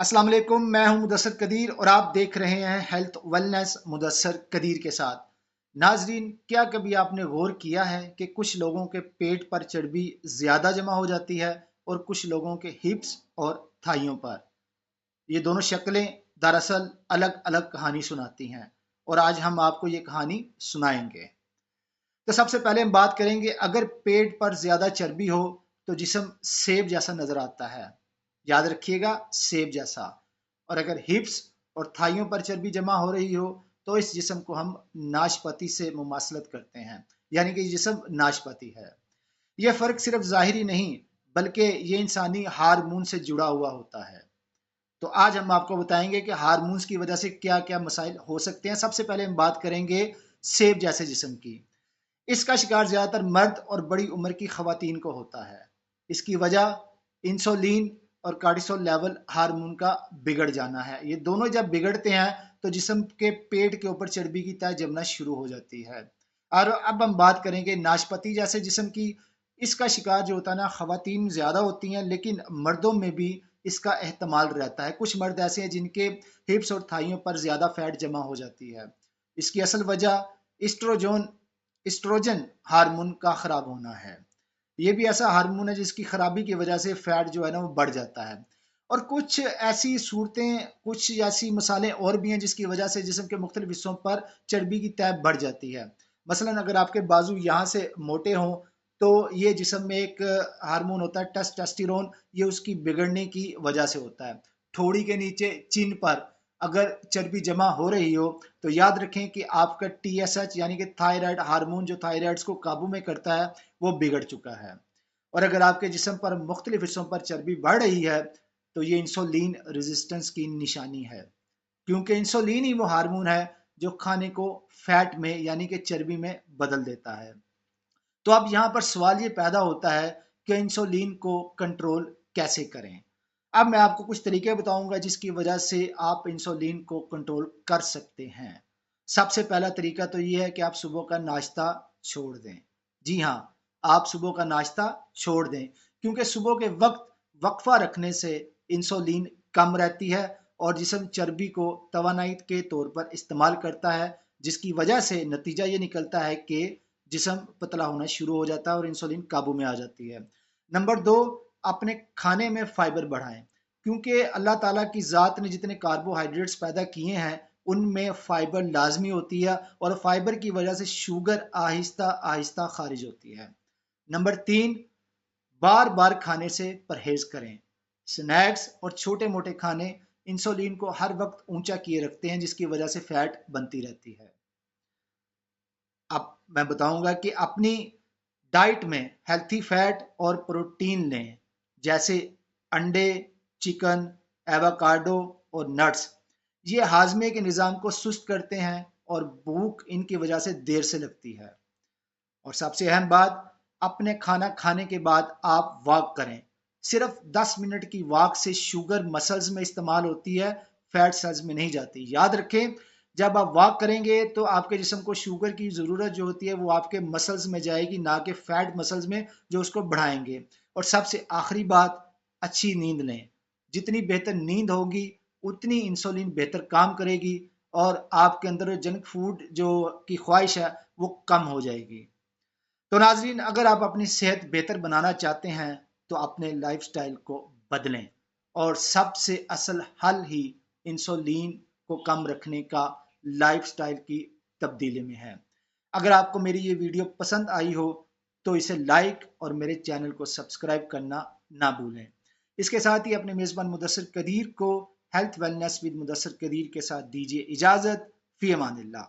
अस्सलाम वालेकुम, मैं हूं मुदस्सर कदीर और आप देख रहे हैं हेल्थ वेलनेस मुदस्सर कदीर के साथ। नाजरीन, क्या कभी आपने गौर किया है कि कुछ लोगों के पेट पर चर्बी ज्यादा जमा हो जाती है और कुछ लोगों के हिप्स और थाइयों पर। ये दोनों शक्लें दरअसल अलग अलग कहानी सुनाती हैं और आज हम आपको ये कहानी सुनाएंगे। तो सबसे पहले हम बात करेंगे, अगर पेट पर ज्यादा चर्बी हो तो जिस्म सेब जैसा नजर आता है। याद रखिएगा, सेब जैसा। और अगर हिप्स और थाइयों पर चर्बी जमा हो रही हो तो इस जिस्म को हम नाशपाती से मुमासलत करते हैं, यानी कि जिस्म नाशपाती है। यह फर्क सिर्फ जाहिरी नहीं बल्कि ये इंसानी हार्मोन से जुड़ा हुआ होता है। तो आज हम आपको बताएंगे कि हार्मोन्स की वजह से क्या क्या मसाइल हो सकते हैं। सबसे पहले हम बात करेंगे सेब जैसे जिस्म की। इसका शिकार ज्यादातर मर्द और बड़ी उम्र की खवातीन को होता है। इसकी वजह इंसुलिन और कार्टिसोल लेवल हार्मोन का बिगड़ जाना है। ये दोनों जब बिगड़ते हैं तो जिस्म के पेट के ऊपर चर्बी की तह जमना शुरू हो जाती है। और अब हम बात करेंगे नाशपाती जैसे जिस्म की। इसका शिकार जो होता है ना, खवातीन ज्यादा होती हैं, लेकिन मर्दों में भी इसका एहतमाल रहता है। कुछ मर्द ऐसे हैं जिनके हिप्स और थाइयों पर ज्यादा फैट जमा हो जाती है। इसकी असल वजह एस्ट्रोजन हार्मोन का खराब होना है। ये भी ऐसा हार्मोन है जिसकी खराबी की वजह से फैट जो है ना वो बढ़ जाता है। और कुछ ऐसी सूरतें, कुछ ऐसी मिसालें और भी हैं जिसकी वजह से जिस्म के मुख्तलिफ हिस्सों पर चर्बी की तह बढ़ जाती है। मसलन अगर आपके बाजू यहाँ से मोटे हों तो ये जिस्म में एक हार्मोन होता है टेस्टोस्टेरोन, ये उसकी बिगड़ने की वजह से होता है। ठोड़ी के नीचे चिन पर अगर चर्बी जमा हो रही हो तो याद रखें कि आपका टीएसएच यानी कि थायराइड हार्मोन, जो थायराइड्स को काबू में करता है, वो बिगड़ चुका है। और अगर आपके जिस्म पर मुख्तलिफ हिस्सों पर चर्बी बढ़ रही है तो ये इंसुलिन रेजिस्टेंस की निशानी है, क्योंकि इंसुलिन ही वो हार्मोन है जो खाने को फैट में यानी कि चर्बी में बदल देता है। तो अब यहाँ पर सवाल ये पैदा होता है कि इंसुलिन को कंट्रोल कैसे करें। अब मैं आपको कुछ तरीके बताऊंगा जिसकी वजह से आप इंसुलिन को कंट्रोल कर सकते हैं। सबसे पहला तरीका तो ये है कि आप सुबह का नाश्ता छोड़ दें। जी हाँ, आप सुबह का नाश्ता छोड़ दें, क्योंकि सुबह के वक्त वक्फा रखने से इंसुलिन कम रहती है और जिस्म चर्बी को तवानाई के तौर पर इस्तेमाल करता है, जिसकी वजह से नतीजा ये निकलता है कि जिस्म पतला होना शुरू हो जाता है और इंसुलिन काबू में आ जाती है। नंबर दो, अपने खाने में फाइबर बढ़ाएं, क्योंकि अल्लाह ताला की ज़ात ने जितने कार्बोहाइड्रेट्स पैदा किए हैं उनमें फाइबर लाजमी होती है और फाइबर की वजह से शुगर आहिस्ता आहिस्ता खारिज होती है। नंबर तीन, बार बार खाने से परहेज करें। स्नैक्स और छोटे मोटे खाने इंसुलिन को हर वक्त ऊंचा किए रखते हैं, जिसकी वजह से फैट बनती रहती है। अब मैं बताऊंगा कि अपनी डाइट में हेल्थी फैट और प्रोटीन लें, जैसे अंडे, चिकन, एवोकाडो और नट्स। ये हाजमे के निज़ाम को सुस्त करते हैं और भूख इनकी वजह से देर से लगती है। और सबसे अहम बात, अपने खाना खाने के बाद आप वॉक करें। सिर्फ 10 मिनट की वॉक से शुगर मसल्स में इस्तेमाल होती है, फैट सेल्स में नहीं जाती। याद रखें, जब आप वॉक करेंगे तो आपके जिस्म को शुगर की ज़रूरत जो होती है वो आपके मसल्स में जाएगी, ना कि फैट मसल्स में जो उसको बढ़ाएंगे। और सबसे आखिरी बात, अच्छी नींद लें। जितनी बेहतर नींद होगी उतनी इंसुलिन बेहतर काम करेगी और आपके अंदर जंक फूड जो की ख्वाहिश है वो कम हो जाएगी। तो नाजरीन, अगर आप अपनी सेहत बेहतर बनाना चाहते हैं तो अपने लाइफस्टाइल को बदलें। और सबसे असल हल ही इंसुलिन को कम रखने का लाइफस्टाइल की तब्दीली में है। अगर आपको मेरी ये वीडियो पसंद आई हो तो इसे लाइक और मेरे चैनल को सब्सक्राइब करना ना भूलें। इसके साथ ही अपने मेज़बान मुदस्सर कदीर को health wellness with Mudassar Qadir के साथ दीजिए इजाज़त। फ़ी अमानिल्लाह।